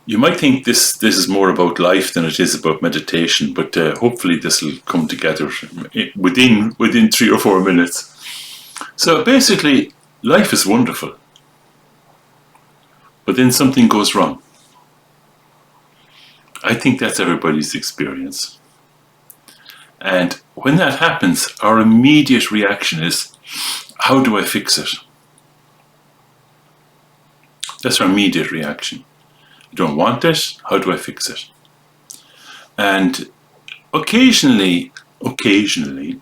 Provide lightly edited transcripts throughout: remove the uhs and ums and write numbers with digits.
You might think this is more about life than it is about meditation, but hopefully this will come together within 3 or 4 minutes. So basically, life is wonderful, but then something goes wrong. I think that's everybody's experience. And when that happens, our immediate reaction is, how do I fix it? That's our immediate reaction. I don't want it, how do I fix it? And occasionally, occasionally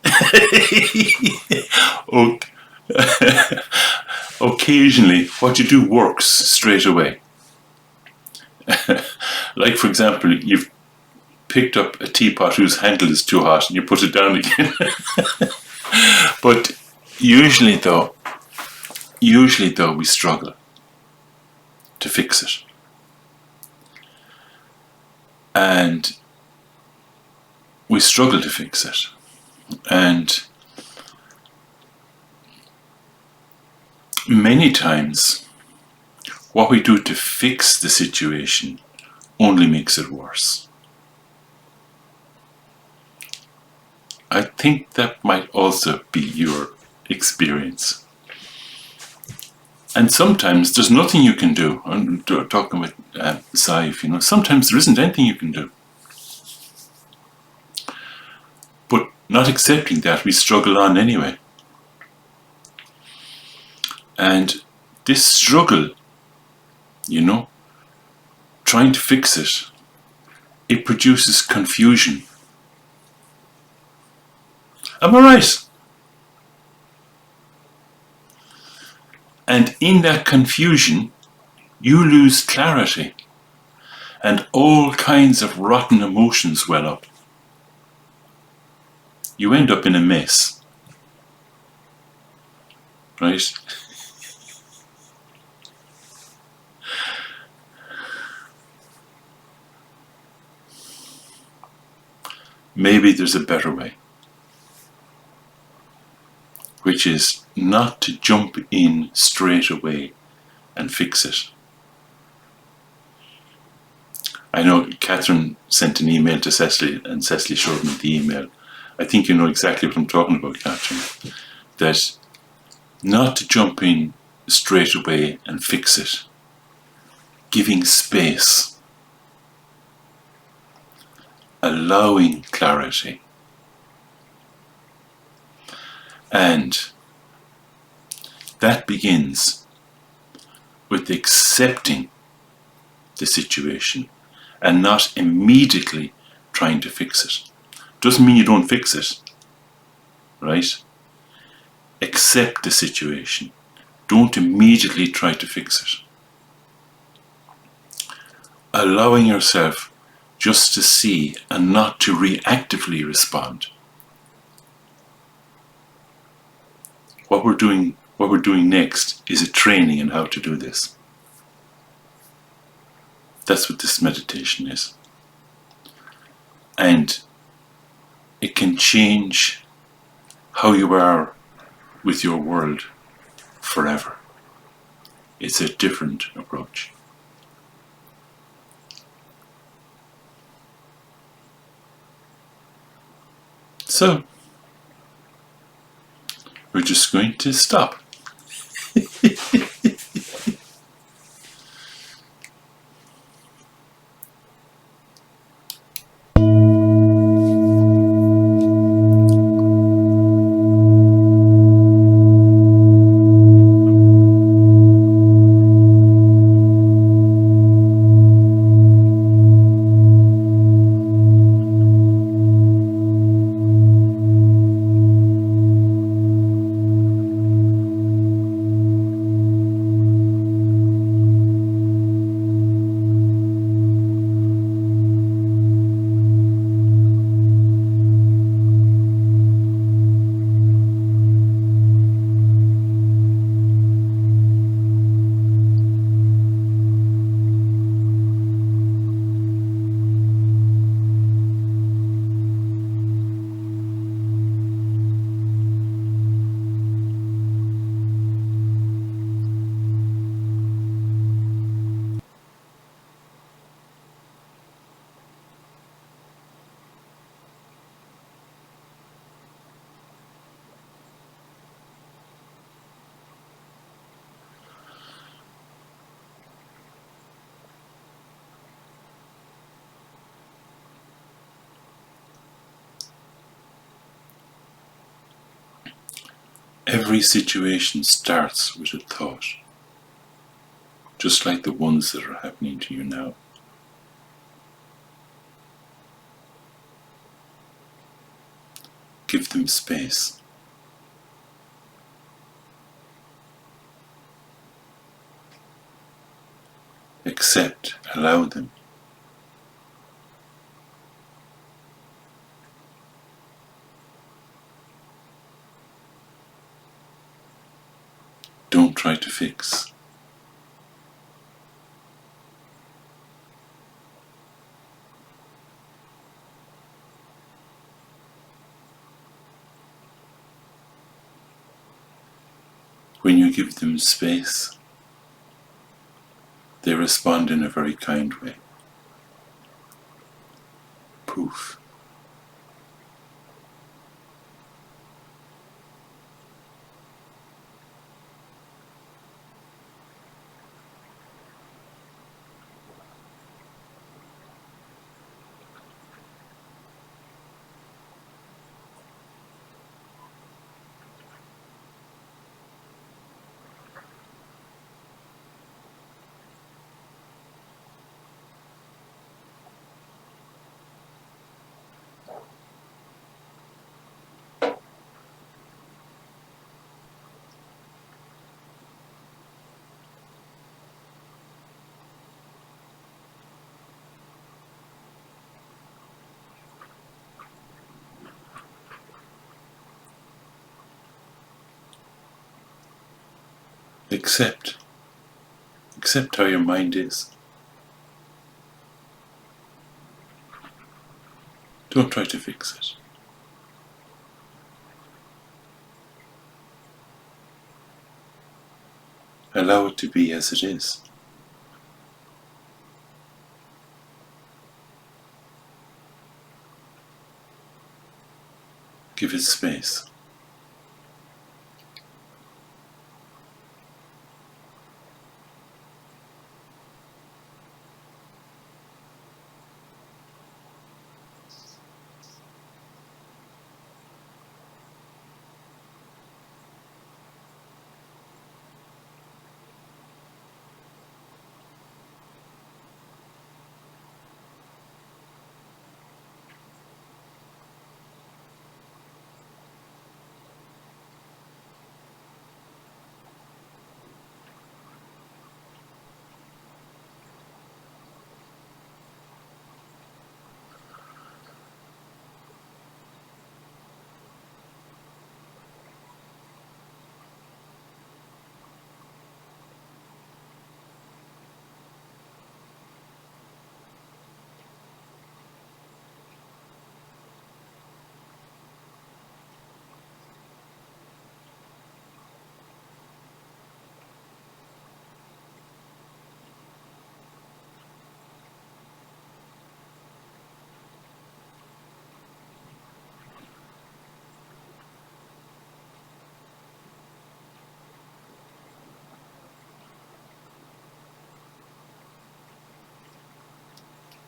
what you do works straight away. Like, for example, you've picked up a teapot whose handle is too hot and you put it down again. But usually though, we struggle to fix it. And we struggle to fix it. And many times, what we do to fix the situation only makes it worse. I think that might also be your experience. And sometimes there's nothing you can do. I'm talking with Saif, sometimes there isn't anything you can do. But not accepting that, we struggle on anyway. And this struggle, trying to fix it, it produces confusion. Am I right? And in that confusion, you lose clarity, and all kinds of rotten emotions well up. You end up in a mess. Right? Maybe there's a better way, which is not to jump in straight away and fix it. I know Catherine sent an email to Cecily, and Cecily showed me the email. I think you know exactly what I'm talking about, Catherine. That not to jump in straight away and fix it. Giving space. Allowing clarity. And that begins with accepting the situation and not immediately trying to fix it. Doesn't mean you don't fix it, right? Accept the situation. Don't immediately try to fix it. Allowing yourself just to see and not to reactively respond. What we're doing next is a training in how to do this. That's what this meditation is. And it can change how you are with your world forever. It's a different approach. So, we're just going to stop. Every situation starts with a thought, just like the ones that are happening to you now. Give them space. Accept, allow them. Don't try to fix. When you give them space, they respond in a very kind way. Poof. Accept. Accept how your mind is. Don't try to fix it. Allow it to be as it is. Give it space.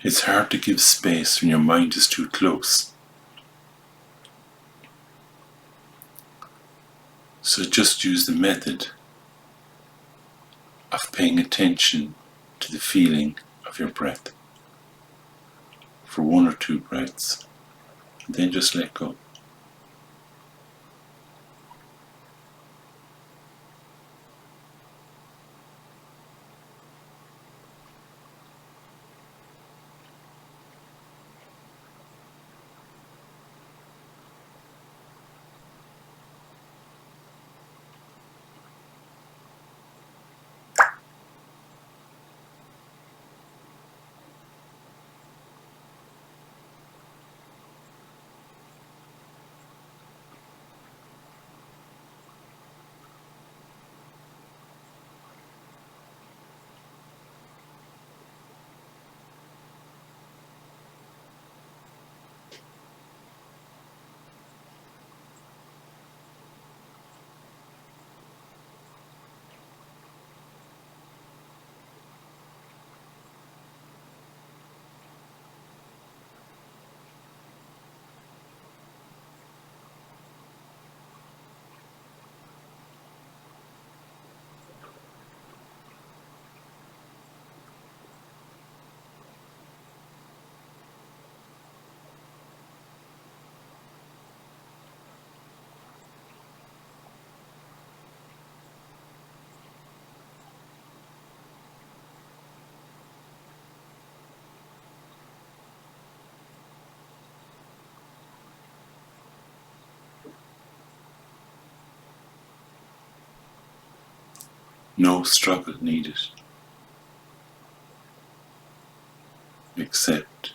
It's hard to give space when your mind is too close. So just use the method of paying attention to the feeling of your breath for 1 or 2 breaths, and then just let go. No struggle needed. Accept.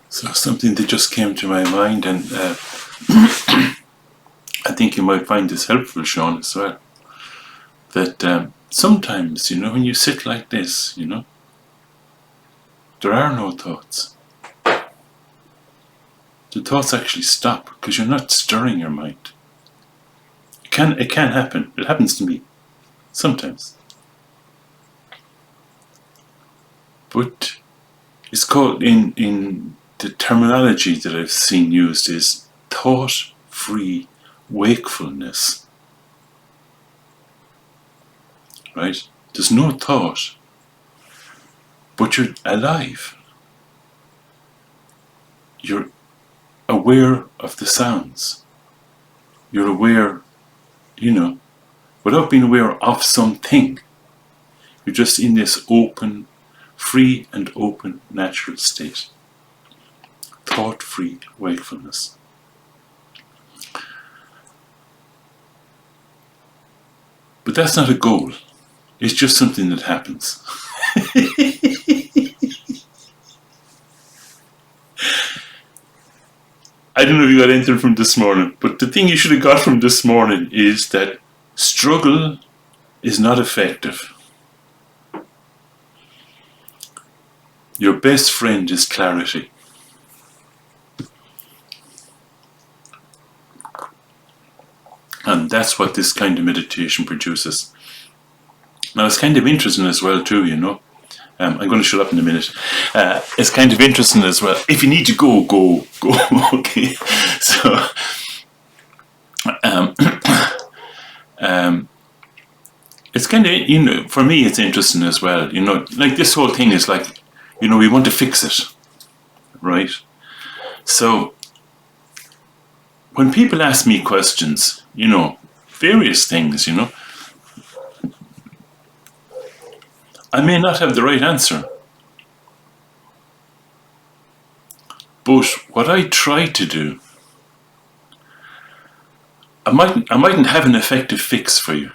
So something that just came to my mind, and I think you might find this helpful, Sean, as well. That sometimes, when you sit like this, there are no thoughts. The thoughts actually stop because you're not stirring your mind. It can happen. It happens to me sometimes. But it's called, in the terminology that I've seen used, is thought thought-free wakefulness. Right? There's no thought, but you're alive. You're aware of the sounds. You're aware, without being aware of something. You're just in this open, free and open natural state. Thought-free wakefulness. But that's not a goal. It's just something that happens. I don't know if you got anything from this morning, but the thing you should have got from this morning is that struggle is not effective. Your best friend is clarity. And that's what this kind of meditation produces. Now, it's kind of interesting as well, too, I'm going to shut up in a minute. It's kind of interesting as well. If you need to go. Okay. So, it's kind of, for me, it's interesting as well. Like this whole thing is like, we want to fix it, right? So, when people ask me questions, various things, I may not have the right answer. But what I try to do, I mightn't have an effective fix for you,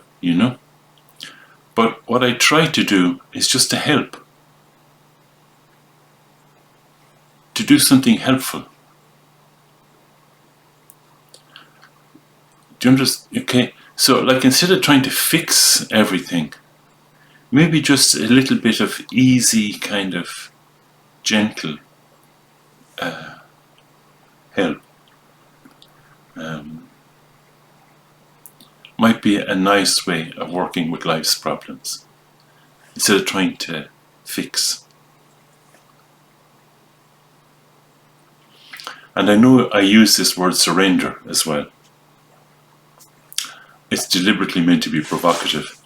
But what I try to do is just to help. To do something helpful. Do you understand? Okay, so like instead of trying to fix everything, maybe just a little bit of easy, kind of gentle help might be a nice way of working with life's problems instead of trying to fix. And I know I use this word surrender as well. It's deliberately meant to be provocative.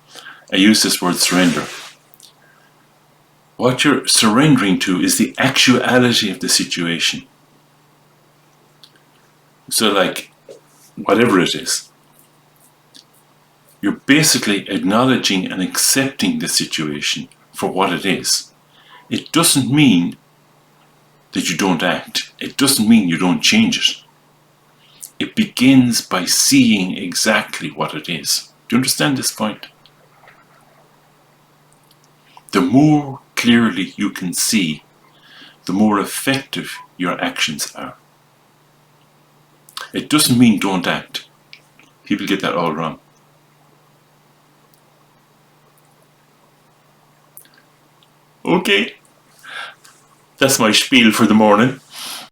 I use this word surrender. What you're surrendering to is the actuality of the situation. So like, whatever it is, you're basically acknowledging and accepting the situation for what it is. It doesn't mean that you don't act. It doesn't mean you don't change it. It begins by seeing exactly what it is. Do you understand this point? The more clearly you can see, the more effective your actions are. It doesn't mean don't act. People get that all wrong. Okay, that's my spiel for the morning.